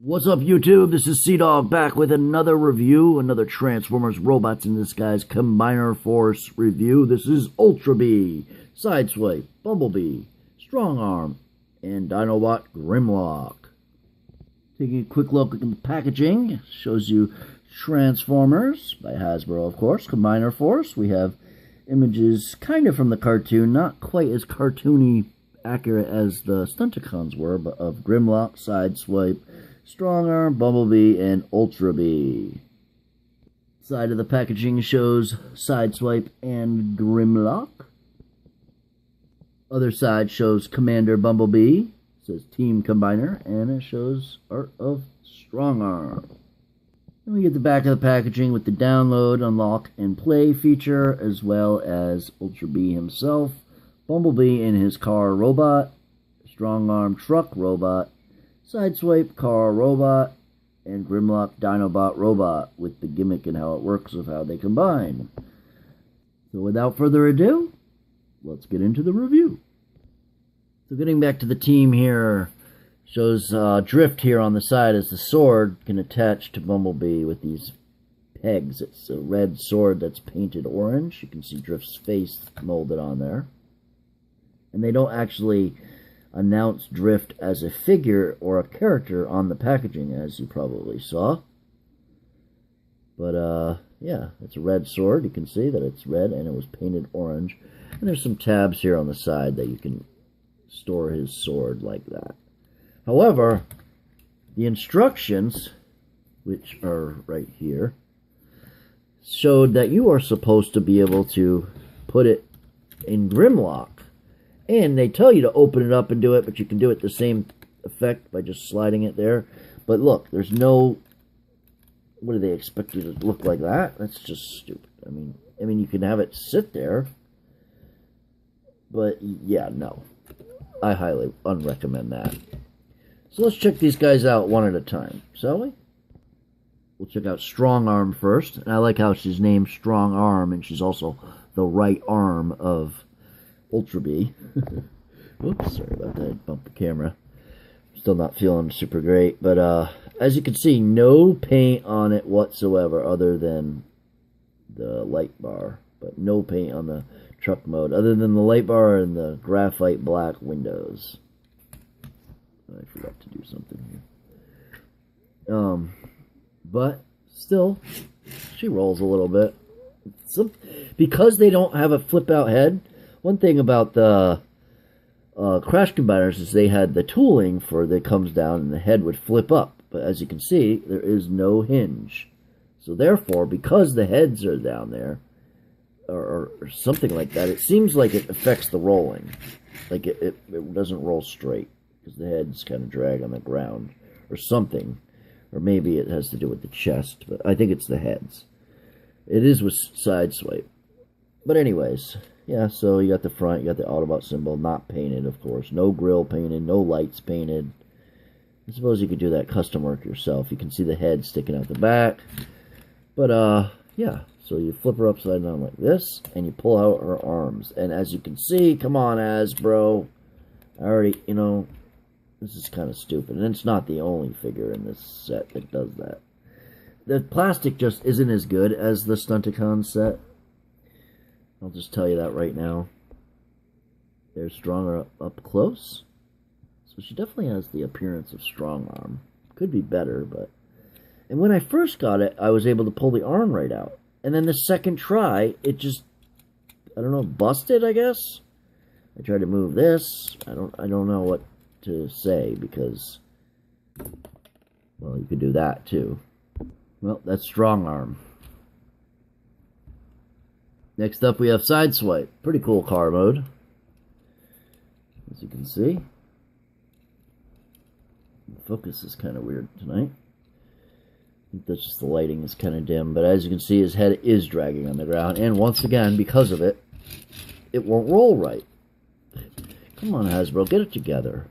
What's up, YouTube? This is Sea-Dog back with another review, another Transformers Robots in Disguise Combiner Force review. This is Ultra Bee, Sideswipe, Bumblebee, Strongarm, and Dinobot Grimlock. Taking a quick look at the packaging, shows you Transformers by Hasbro, of course, Combiner Force. We have images kind of from the cartoon, not quite as cartoony accurate as the Stunticons were, but of Grimlock, Sideswipe, Strongarm, Bumblebee, and Ultra Bee. Side of the packaging shows Sideswipe and Grimlock. Other side shows Commander Bumblebee. It says Team Combiner, and it shows art of Strongarm. Then we get the back of the packaging with the download, unlock, and play feature, as well as Ultra Bee himself, Bumblebee in his car robot, Strongarm truck robot, Sideswipe car robot, and Grimlock Dinobot robot, with the gimmick and how it works of how they combine. So without further ado, let's get into the review. So getting back to the team here, shows Drift here on the side as the sword can attach to Bumblebee with these pegs. It's a red sword that's painted orange. You can see Drift's face molded on there. And they don't actually announce Drift as a figure or a character on the packaging, as you probably saw. But, yeah, it's a red sword. You can see that it's red and it was painted orange. And there's some tabs here on the side that you can store his sword like that. However, the instructions, which are right here, showed that you are supposed to be able to put it in Grimlock. And they tell you to open it up and do it, but you can do it the same effect by just sliding it there. But look, there's no... What do they expect you to look like that? That's just stupid. I mean, you can have it sit there. But, yeah, no. I highly unrecommend that. So let's check these guys out one at a time, shall we? We'll check out Strongarm first. And I like how she's named Strongarm, and she's also the right arm of Ultra Bee. Oops, sorry about that. Bumped the camera. Still not feeling super great. But as you can see, no paint on it whatsoever other than the light bar. But no paint on the truck mode other than the light bar and the graphite black windows. I forgot to do something here. But still, she rolls a little bit. Because they don't have a flip out head. One thing about the Crash Combiners is they had the tooling for that comes down and the head would flip up. But as you can see, there is no hinge. So therefore, because the heads are down there, or something like that, it seems like it affects the rolling. Like it doesn't roll straight, because the heads kind of drag on the ground, or something. Or maybe it has to do with the chest, but I think it's the heads. It is with Sideswipe. But anyways... Yeah, so you got the front, you got the Autobot symbol, not painted, of course. No grill painted, no lights painted. I suppose you could do that custom work yourself. You can see the head sticking out the back. But, yeah, so you flip her upside down like this, and you pull out her arms. And as you can see, come on, Hasbro. I already, this is kind of stupid. And it's not the only figure in this set that does that. The plastic just isn't as good as the Stunticon set. I'll just tell you that right now. There's Strongarm up close. So she definitely has the appearance of Strongarm. Could be better, but... And when I first got it, I was able to pull the arm right out. And then the second try, it just... I don't know, busted, I guess? I tried to move this. I don't know what to say, because... Well, you could do that, too. Well, that's Strongarm. Next up, we have Sideswipe. Pretty cool car mode, as you can see. The focus is kind of weird tonight. I think that's just the lighting is kind of dim. But as you can see, his head is dragging on the ground. And once again, because of it, it won't roll right. Come on, Hasbro, get it together.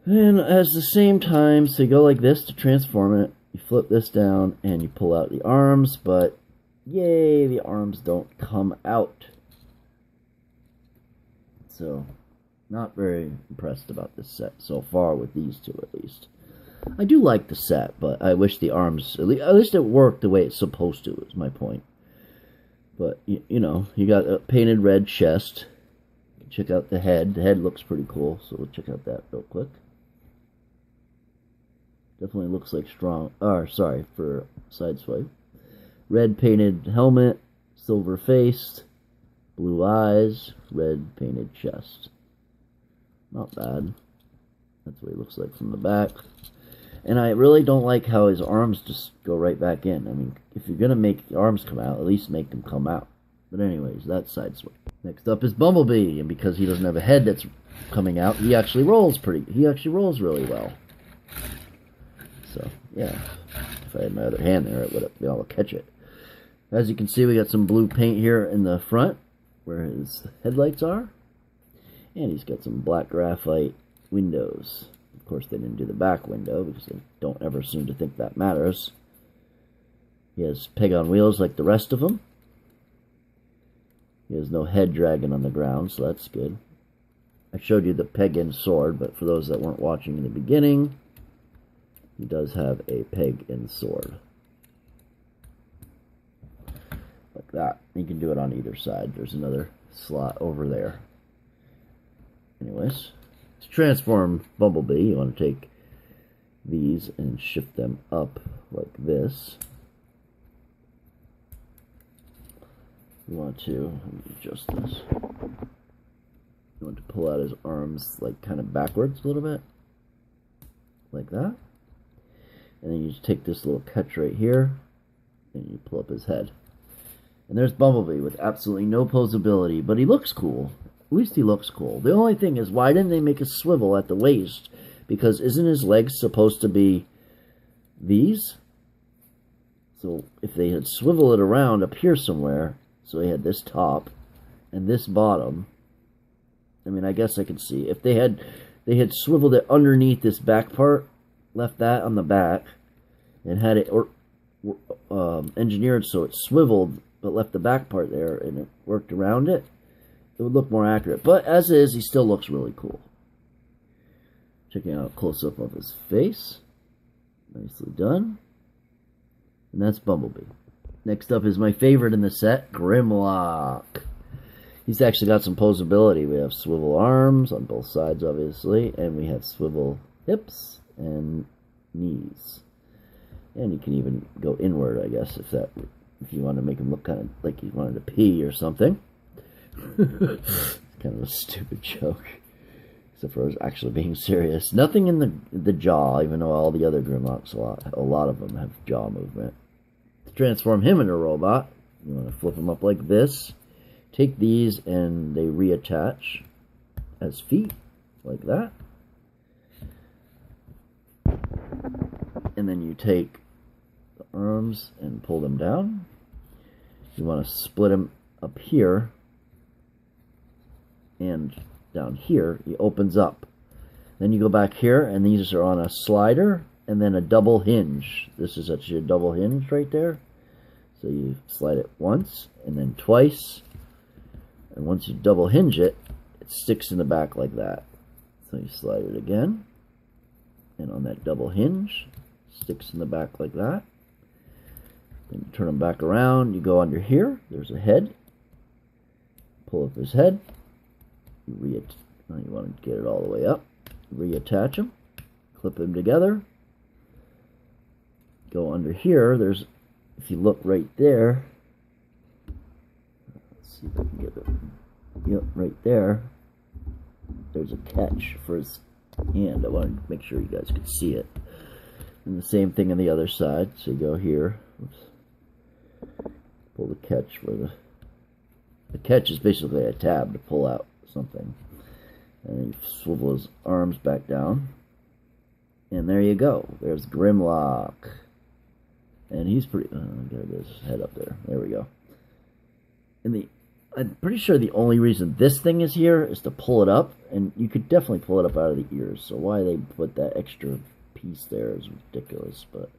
And at the same time, so you go like this to transform it. You flip this down, and you pull out the arms, but... Yay, the arms don't come out. So, not very impressed about this set so far, with these two at least. I do like the set, but I wish the arms, at least it worked the way it's supposed to, is my point. But, you know, you got a painted red chest. Check out the head. The head looks pretty cool, so we'll check out that real quick. Definitely looks like for Sideswipe. Red painted helmet, silver faced, blue eyes, red painted chest. Not bad. That's what he looks like from the back. And I really don't like how his arms just go right back in. I mean, if you're going to make the arms come out, at least make them come out. But anyways, that's Sideswipe. Next up is Bumblebee. And because he doesn't have a head that's coming out, he actually rolls really well. So, yeah. If I had my other hand there, it would have been able to catch it. As you can see, we got some blue paint here in the front, where his headlights are. And he's got some black graphite windows. Of course, they didn't do the back window because they don't ever seem to think that matters. He has peg on wheels like the rest of them. He has no head dragging on the ground, so that's good. I showed you the peg in sword, but for those that weren't watching in the beginning, he does have a peg in sword. Like that. You can do it on either side. There's another slot over there. Anyways, to transform Bumblebee, you want to take these and shift them up like this. You want to, let me adjust this. You want to pull out his arms like kind of backwards a little bit. Like that. And then you just take this little catch right here and you pull up his head. And there's Bumblebee with absolutely no posability, but he looks cool. At least he looks cool. The only thing is, why didn't they make a swivel at the waist? Because isn't his legs supposed to be these? So if they had swiveled it around up here somewhere, so he had this top and this bottom, I mean, I guess I could see. If they had swiveled it underneath this back part, left that on the back, and had it engineered so it swiveled, but left the back part there, and it worked around it, it would look more accurate. But as is, he still looks really cool. Checking out a close-up of his face. Nicely done. And that's Bumblebee. Next up is my favorite in the set, Grimlock. He's actually got some posability. We have swivel arms on both sides, obviously, and we have swivel hips and knees. And you can even go inward, I guess, if you want to make him look kind of like you wanted to pee or something. It's kind of a stupid joke, except for us actually being serious. Nothing in the jaw, even though all the other Grimlocks, a lot of them have jaw movement. To transform him into a robot, you want to flip him up like this. Take these and they reattach as feet, like that. And then you take the arms and pull them down. You want to split them up here and down here. He opens up. Then you go back here, and these are on a slider and then a double hinge. This is actually a double hinge right there. So you slide it once and then twice. And once you double hinge it, it sticks in the back like that. So you slide it again. And on that double hinge, sticks in the back like that. Then you turn them back around. You go under here. There's a head. Pull up his head. You want to get it all the way up. Reattach them. Clip them together. Go under here. There's, if you look right there. Let's see if I can get it. Yep, right there. There's a catch for his hand. I wanted to make sure you guys could see it. And the same thing on the other side. So you go here. Oops. Pull the catch for the catch is basically a tab to pull out something. And then you swivel his arms back down. And there you go. There's Grimlock. And he's pretty... there it is. Head up there. There we go. And I'm pretty sure the only reason this thing is here is to pull it up. And you could definitely pull it up out of the ears. So why they put that extra piece there is ridiculous. But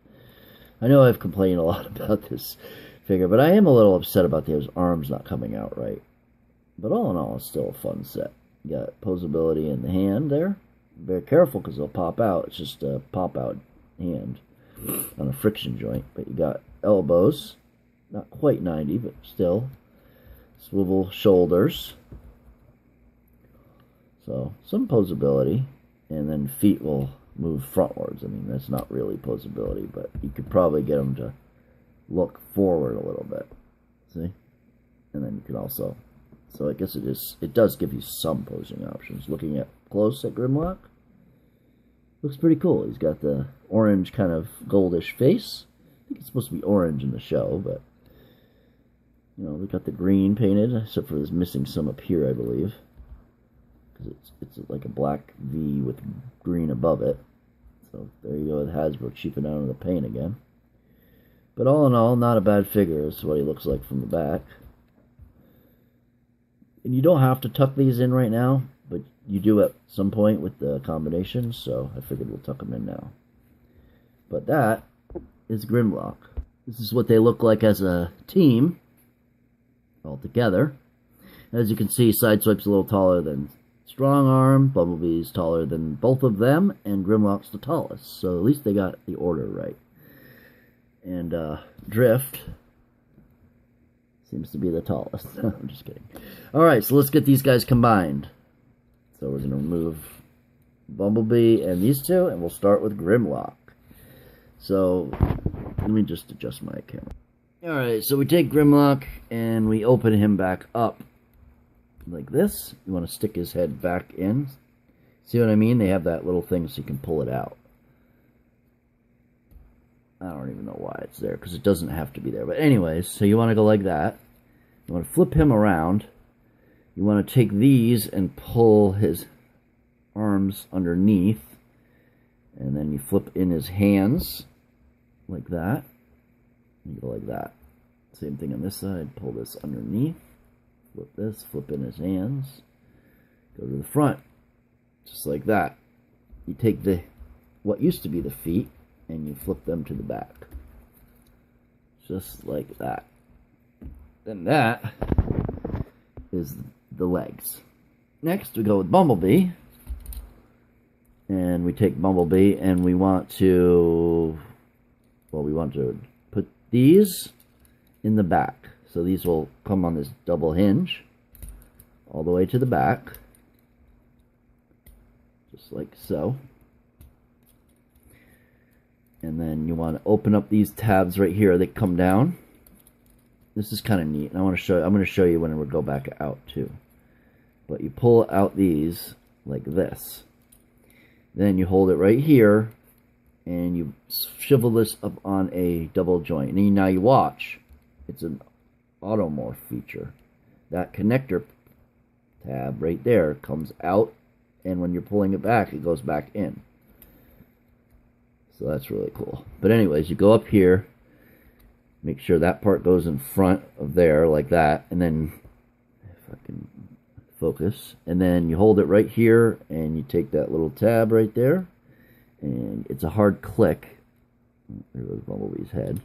I know I've complained a lot about this figure. But I am a little upset about those arms not coming out right. But all in all, it's still a fun set. You got posability in the hand there. Be very careful because they'll pop out. It's just a pop out hand on a friction joint. But you got elbows, not quite 90, but still. Swivel shoulders. So, some posability. And then feet will move frontwards. I mean, that's not really posability, but you could probably get them to look forward a little bit. See? And then you can also... So I guess it does give you some posing options. Looking at close at Grimlock, looks pretty cool. He's got the orange kind of goldish face. I think it's supposed to be orange in the show, but you know, we got the green painted, except for there's missing some up here, I believe, because it's like a black V with green above it. So there you go with Hasbro cheaping out on the paint again. But all in all, not a bad figure. Is what he looks like from the back. And you don't have to tuck these in right now, but you do at some point with the combinations, so I figured we'll tuck them in now. But that is Grimlock. This is what they look like as a team, all together. As you can see, Sideswipe's a little taller than Strongarm, Bumblebee's taller than both of them, and Grimlock's the tallest, so at least they got the order right. And Drift seems to be the tallest. I'm just kidding. Alright, so let's get these guys combined. So we're going to remove Bumblebee and these two, and we'll start with Grimlock. So, let me just adjust my camera. Alright, so we take Grimlock, and we open him back up like this. You want to stick his head back in. See what I mean? They have that little thing so you can pull it out. I don't even know why it's there, because it doesn't have to be there. But anyways, so you want to go like that. You want to flip him around. You want to take these and pull his arms underneath. And then you flip in his hands, like that. And you go like that. Same thing on this side. Pull this underneath. Flip this, flip in his hands. Go to the front. Just like that. You take what used to be the feet, and you flip them to the back. Just like that. Then that is the legs. Next, we go with Bumblebee. And we take Bumblebee, and we want to... Well, we want to put these in the back. So these will come on this double hinge all the way to the back. Just like so. And then you want to open up these tabs right here. They come down. This is kind of neat. And I'm going to show you when we go back out too. But you pull out these like this. Then you hold it right here, and you swivel this up on a double joint. And now you watch. It's an automorph feature. That connector tab right there comes out, and when you're pulling it back, it goes back in. So that's really cool. But anyways, you go up here, make sure that part goes in front of there like that, and then, if I can focus, and then you hold it right here, and you take that little tab right there, and it's a hard click. There goes Bumblebee's head.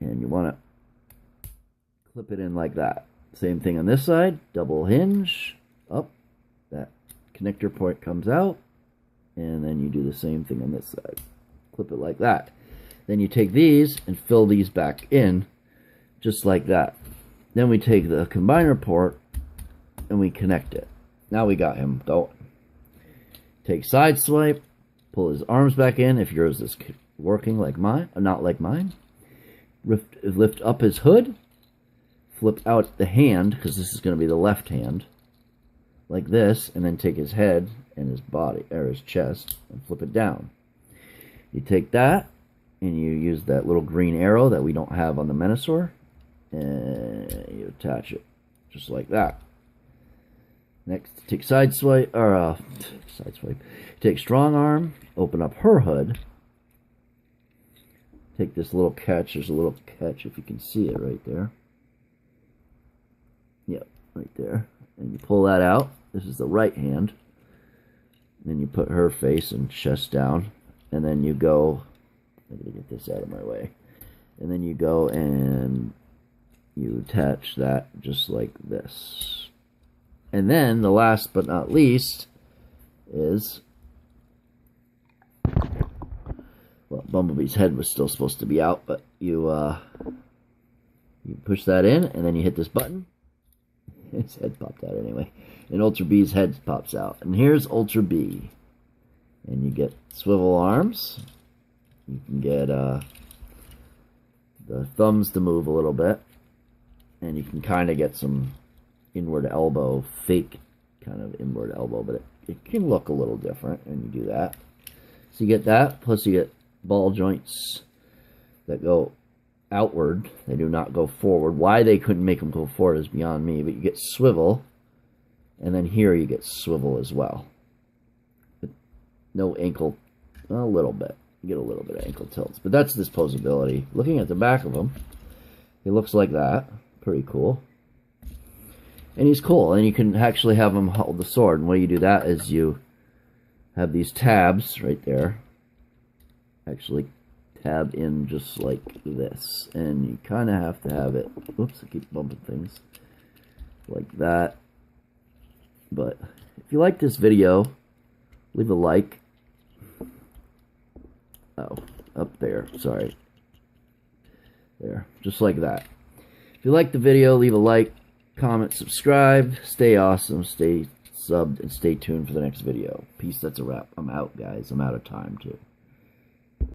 And you want to clip it in like that. Same thing on this side, double hinge, up, that connector point comes out, and then you do the same thing on this side. Clip it like that. Then you take these and fill these back in, just like that. Then we take the combiner port and we connect it. Now we got him going. Take Sideswipe, pull his arms back in if yours is working like mine, not like mine. Lift up his hood, flip out the hand, because this is going to be the left hand, like this, and then take his head and his body, or his chest, and flip it down. You take that, and you use that little green arrow that we don't have on the Menasor, and you attach it, just like that. Next, take Sideswipe, or Sideswipe. Take Strongarm, open up her hood. Take this little catch. There's a little catch if you can see it right there. Yep, right there. And you pull that out. This is the right hand. Then you put her face and chest down. And then you go... I'm going to get this out of my way. And then you go and you attach that just like this. And then, the last but not least, is Well, Bumblebee's head was still supposed to be out, but you push that in, and then you hit this button. His head popped out anyway. And Ultra B's head pops out. And here's Ultra B. And you get swivel arms. You can get the thumbs to move a little bit. And you can kind of get some inward elbow, fake kind of inward elbow, but it can look a little different, and you do that. So you get that, plus you get ball joints that go outward. They do not go forward. Why they couldn't make them go forward is beyond me, but you get swivel, and then here you get swivel as well. But no ankle, a little bit. You get a little bit of ankle tilts, but that's disposability. Looking at the back of him, he looks like that. Pretty cool. And he's cool, and you can actually have him hold the sword. And the way you do that is you have these tabs right there. Actually tab in just like this. And you kind of have to have it. Oops, I keep bumping things. Like that. But if you like this video, leave a like. Oh, up there. Sorry. There. Just like that. If you like the video, leave a like, comment, subscribe. Stay awesome, stay subbed, and stay tuned for the next video. Peace, that's a wrap. I'm out, guys. I'm out of time, too.